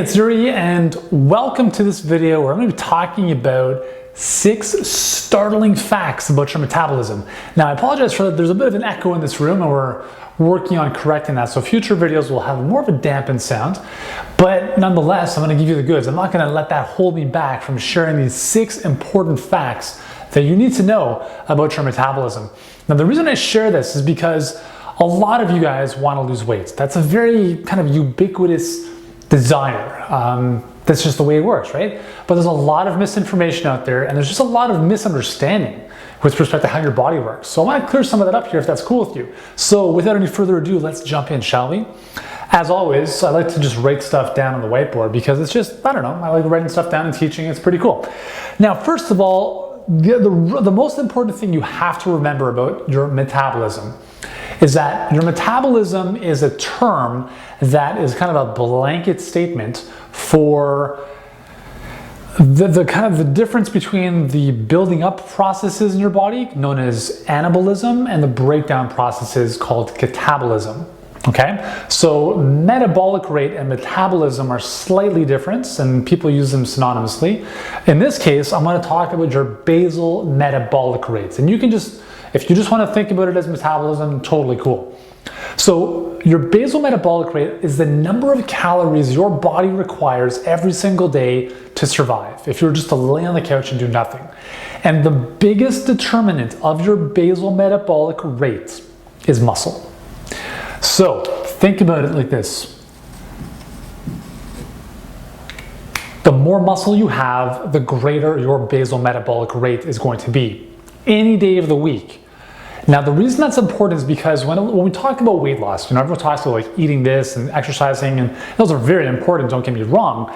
it's Yuri and welcome to this video where I'm going to be talking about 6 startling facts about your metabolism. Now I apologize for that, there's a bit of an echo in this room and we're working on correcting that, so future videos will have more of a dampened sound, but nonetheless I'm going to give you the goods. I'm not going to let that hold me back from sharing these 6 important facts that you need to know about your metabolism. Now the reason I share this is because a lot of you guys want to lose weight. That's a very kind of ubiquitous desire. That's just the way it works, right? But there's a lot of misinformation out there and there's just a lot of misunderstanding with respect to how your body works. So I want to clear some of that up here if that's cool with you. So without any further ado, let's jump in, shall we? As always, I like to just write stuff down on the whiteboard because it's just, I don't know, I like writing stuff down and teaching. It's pretty cool. Now, first of all, the most important thing you have to remember about your metabolism is that your metabolism is a term that is kind of a blanket statement for the kind of the difference between the building up processes in your body, known as anabolism, and the breakdown processes called catabolism. Okay, so metabolic rate and metabolism are slightly different and people use them synonymously. In this case, I'm going to talk about your basal metabolic rates, and you can just, if you just want to think about it as metabolism, totally cool. So your basal metabolic rate is the number of calories your body requires every single day to survive, if you were just to lay on the couch and do nothing. And the biggest determinant of your basal metabolic rate is muscle. So think about it like this. The more muscle you have, the greater your basal metabolic rate is going to be any day of the week. Now the reason that's important is because when we talk about weight loss, everyone talks about like eating this and exercising, and those are very important, don't get me wrong.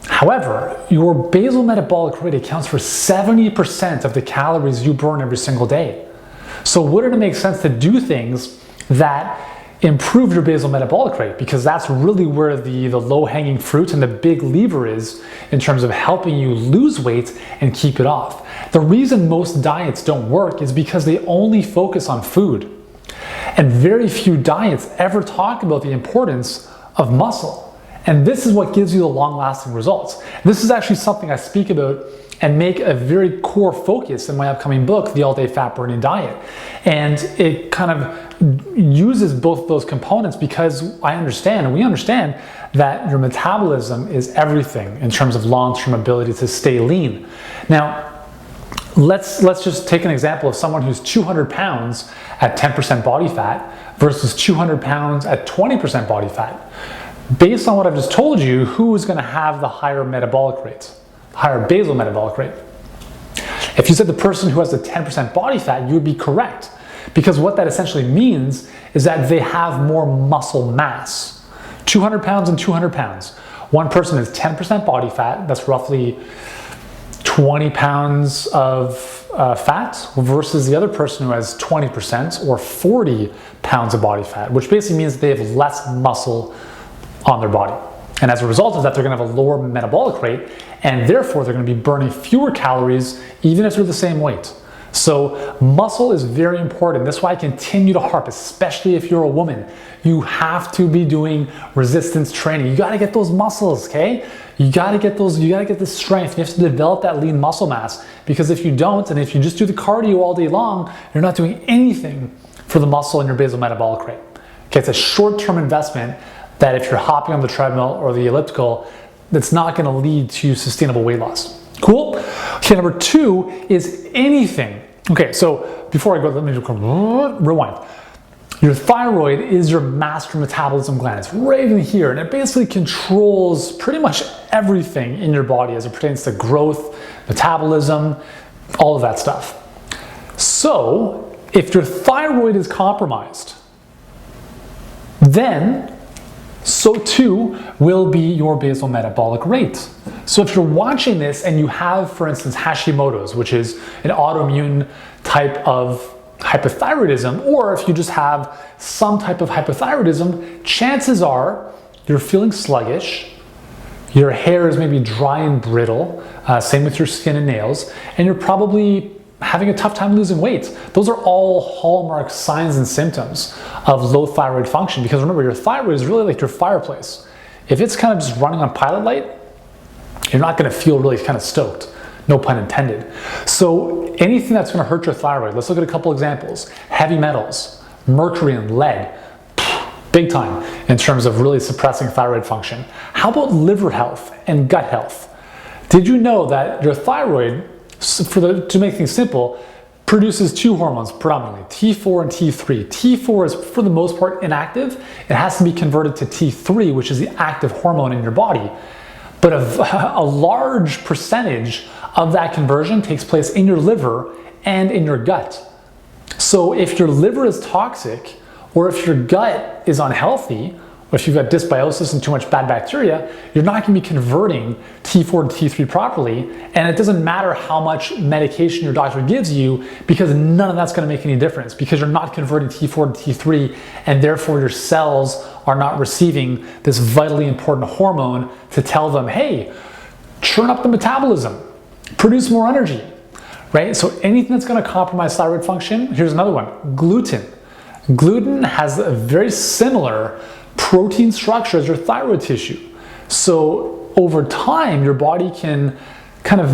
However, your basal metabolic rate accounts for 70% of the calories you burn every single day. So wouldn't it make sense to do things that improve your basal metabolic rate, because that's really where the low-hanging fruit and the big lever is in terms of helping you lose weight and keep it off. The reason most diets don't work is because they only focus on food, and very few diets ever talk about the importance of muscle, and this is what gives you the long-lasting results. This is actually something I speak about and make a very core focus in my upcoming book, The All-Day Fat Burning Diet. And it kind of uses both of those components because I understand, and we understand, that your metabolism is everything in terms of long-term ability to stay lean. Now, let's just take an example of someone who's 200 pounds at 10% body fat versus 200 pounds at 20% body fat. Based on what I've just told you, who is going to have the higher metabolic rate? Higher basal metabolic rate? If you said the person who has the 10% body fat, you would be correct, because what that essentially means is that they have more muscle mass. 200 pounds and 200 pounds. One person has 10% body fat, that's roughly 20 pounds of fat, versus the other person who has 20% or 40 pounds of body fat, which basically means they have less muscle on their body. And as a result of that, they're going to have a lower metabolic rate, and therefore they're going to be burning fewer calories even if they're the same weight. So muscle is very important. That's why I continue to harp, especially if you're a woman. You have to be doing resistance training. You got to get those muscles, okay? You got to get those, you got to get the strength. You have to develop that lean muscle mass, because if you don't, and if you just do the cardio all day long, you're not doing anything for the muscle and your basal metabolic rate. Okay, it's a short-term investment that if you're hopping on the treadmill or the elliptical, that's not going to lead to sustainable weight loss. Cool? Okay, number 2 is anything. Okay, so before I go, let me just rewind. Your thyroid is your master metabolism gland. It's right in here, and it basically controls pretty much everything in your body as it pertains to growth, metabolism, all of that stuff. So if your thyroid is compromised, then so too will be your basal metabolic rate. So if you're watching this and you have, for instance, Hashimoto's, which is an autoimmune type of hypothyroidism, or if you just have some type of hypothyroidism, chances are you're feeling sluggish, your hair is maybe dry and brittle, same with your skin and nails, and you're probably having a tough time losing weight. Those are all hallmark signs and symptoms of low thyroid function, because remember, your thyroid is really like your fireplace. If it's kind of just running on pilot light, you're not going to feel really kind of stoked. No pun intended. So anything that's going to hurt your thyroid, let's look at a couple examples. Heavy metals, mercury and lead, big time in terms of really suppressing thyroid function. How about liver health and gut health? Did you know that your thyroid, to make things simple, produces two hormones predominantly, T4 and T3. T4 is for the most part inactive. It has to be converted to T3, which is the active hormone in your body. But a large percentage of that conversion takes place in your liver and in your gut. So if your liver is toxic, or if your gut is unhealthy, or if you've got dysbiosis and too much bad bacteria, you're not going to be converting T4 to T3 properly, and it doesn't matter how much medication your doctor gives you, because none of that's going to make any difference, because you're not converting T4 to T3, and therefore your cells are not receiving this vitally important hormone to tell them, hey, churn up the metabolism, produce more energy, right? So anything that's going to compromise thyroid function, here's another one, gluten. Gluten has a very similar protein structure as your thyroid tissue. So over time, your body can kind of,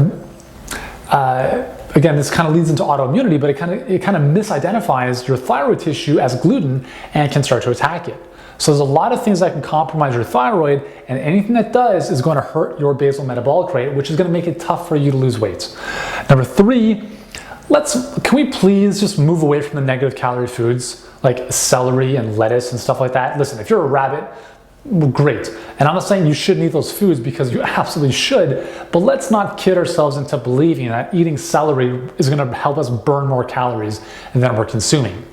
again, this kind of leads into autoimmunity, but it kind of misidentifies your thyroid tissue as gluten and can start to attack it. So there's a lot of things that can compromise your thyroid, and anything that does is going to hurt your basal metabolic rate, which is going to make it tough for you to lose weight. Number three, can we please just move away from the negative calorie foods like celery and lettuce and stuff like that? Listen, if you're a rabbit, great. And I'm not saying you shouldn't eat those foods, because you absolutely should, but let's not kid ourselves into believing that eating celery is going to help us burn more calories than we're consuming,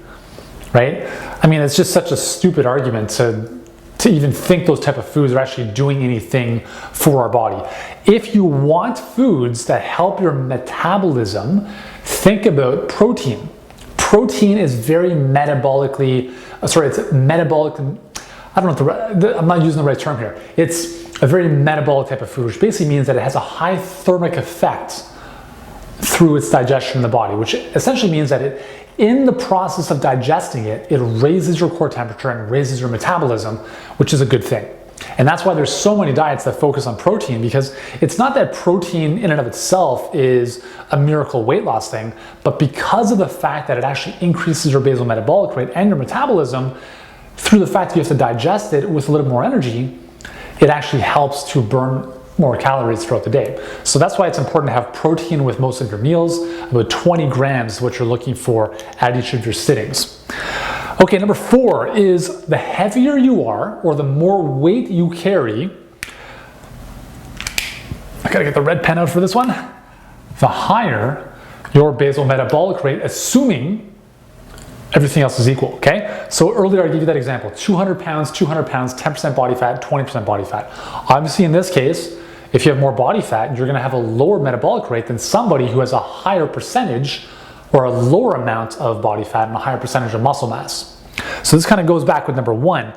right? I mean, it's just such a stupid argument to even think those type of foods are actually doing anything for our body. If you want foods that help your metabolism, think about protein. Protein is very metabolically, it's metabolic, I don't know, I'm not using the right term here. It's a very metabolic type of food, which basically means that it has a high thermic effect through its digestion in the body, which essentially means that in the process of digesting it, it raises your core temperature and raises your metabolism, which is a good thing. And that's why there's so many diets that focus on protein, because it's not that protein in and of itself is a miracle weight loss thing, but because of the fact that it actually increases your basal metabolic rate and your metabolism through the fact that you have to digest it with a little more energy, it actually helps to burn more calories throughout the day. So that's why it's important to have protein with most of your meals. About 20 grams is what you're looking for at each of your sittings. Okay, number 4 is the heavier you are, or the more weight you carry, I gotta get the red pen out for this one, the higher your basal metabolic rate, assuming everything else is equal, okay? So earlier I gave you that example, 200 pounds, 10% body fat, 20% body fat. Obviously in this case, if you have more body fat, you're gonna have a lower metabolic rate than somebody who has a higher percentage or a lower amount of body fat and a higher percentage of muscle mass. So this kind of goes back with number 1.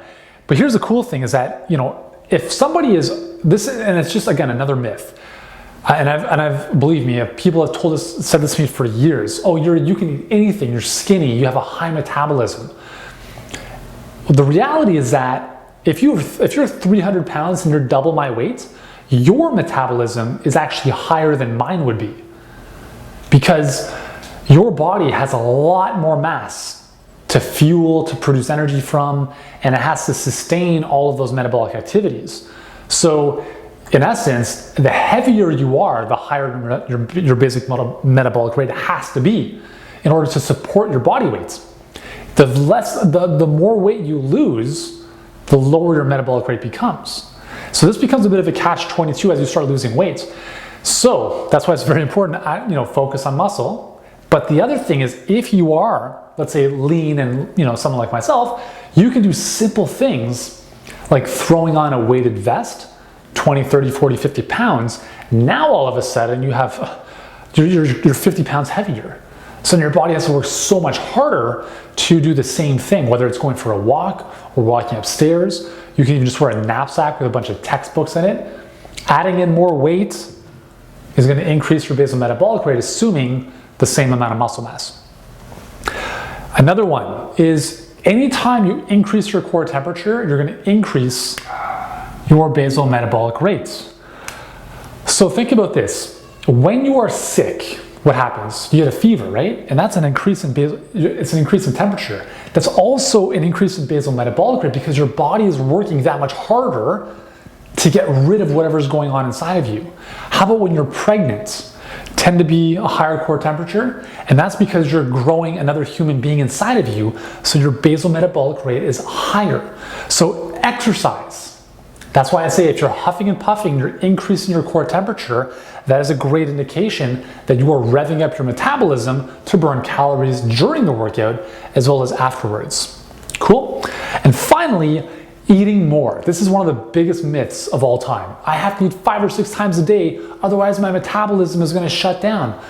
But here's the cool thing is that, you know, if somebody is, this, and it's just, again, another myth. Believe me, people have said this to me for years. Oh, you can eat anything, you're skinny, you have a high metabolism. Well, the reality is that if you're 300 pounds and you're double my weight, your metabolism is actually higher than mine would be, because your body has a lot more mass to fuel, to produce energy from, and it has to sustain all of those metabolic activities. So in essence, the heavier you are, the higher your basic metabolic rate has to be in order to support your body weight. The more weight you lose, the lower your metabolic rate becomes. So this becomes a bit of a catch-22 as you start losing weight. So that's why it's very important to focus on muscle. But the other thing is, if you are, let's say, lean and someone like myself, you can do simple things like throwing on a weighted vest, 20, 30, 40, 50 pounds. Now all of a sudden you're 50 pounds heavier. So your body has to work so much harder to do the same thing, whether it's going for a walk or walking upstairs. You can even just wear a knapsack with a bunch of textbooks in it. Adding in more weight is going to increase your basal metabolic rate, assuming the same amount of muscle mass. Another one is anytime you increase your core temperature, you're going to increase your basal metabolic rates. So think about this. When you are sick, what happens? You get a fever, right? And that's an increase in it's an increase in temperature. That's also an increase in basal metabolic rate because your body is working that much harder to get rid of whatever's going on inside of you. How about when you're pregnant? Tend to be a higher core temperature, and that's because you're growing another human being inside of you, so your basal metabolic rate is higher. So exercise. That's why I say if you're huffing and puffing, you're increasing your core temperature, that is a great indication that you are revving up your metabolism to burn calories during the workout as well as afterwards. Cool? And finally, eating more. This is one of the biggest myths of all time. I have to eat 5 or 6 times a day, otherwise my metabolism is going to shut down.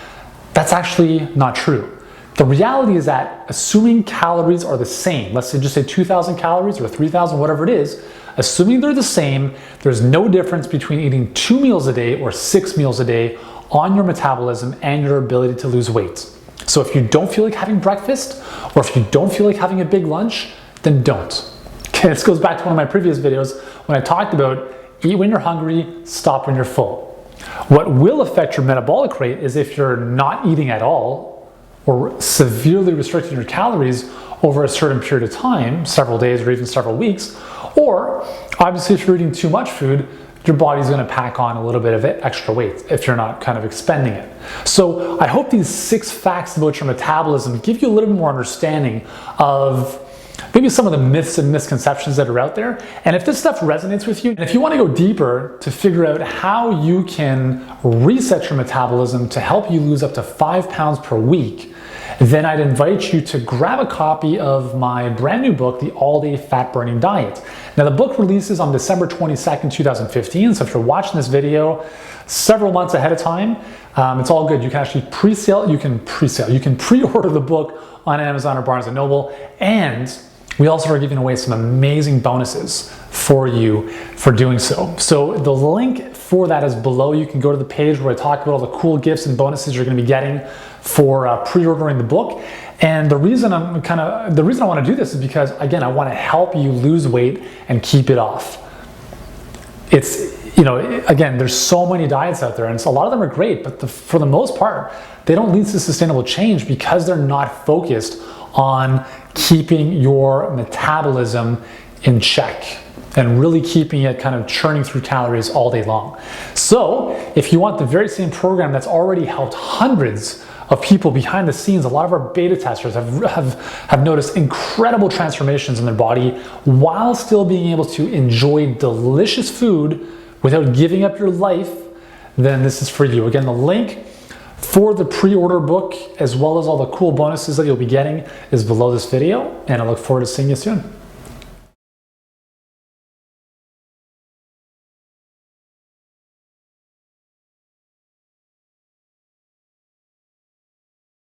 That's actually not true. The reality is that assuming calories are the same, let's say just say 2,000 calories or 3,000, whatever it is, assuming they're the same, there's no difference between eating 2 meals a day or 6 meals a day on your metabolism and your ability to lose weight. So if you don't feel like having breakfast, or if you don't feel like having a big lunch, then don't. Okay, this goes back to one of my previous videos when I talked about eat when you're hungry, stop when you're full. What will affect your metabolic rate is if you're not eating at all or severely restricting your calories over a certain period of time, several days or even several weeks, or obviously if you're eating too much food, your body's going to pack on a little bit of extra weight if you're not kind of expending it. So I hope these 6 facts about your metabolism give you a little bit more understanding of maybe some of the myths and misconceptions that are out there. And if this stuff resonates with you, and if you want to go deeper to figure out how you can reset your metabolism to help you lose up to 5 pounds per week, then I'd invite you to grab a copy of my brand new book, The All-Day Fat Burning Diet. Now the book releases on December 22nd, 2015. So if you're watching this video several months ahead of time, it's all good. You can actually pre-order the book on Amazon or Barnes & Noble. And we also are giving away some amazing bonuses for you for doing so. So the link for that is below. You can go to the page where I talk about all the cool gifts and bonuses you're going to be getting for pre-ordering the book. And the reason I want to do this is because, again, I want to help you lose weight and keep it off. It's, you know, again, there's so many diets out there, and a lot of them are great, but for the most part, they don't lead to sustainable change because they're not focused on keeping your metabolism in check and really keeping it kind of churning through calories all day long. So if you want the very same program that's already helped hundreds of people behind the scenes, a lot of our beta testers have noticed incredible transformations in their body while still being able to enjoy delicious food without giving up your life, then this is for you. Again, the link for the pre-order book, as well as all the cool bonuses that you'll be getting, is below this video, and I look forward to seeing you soon.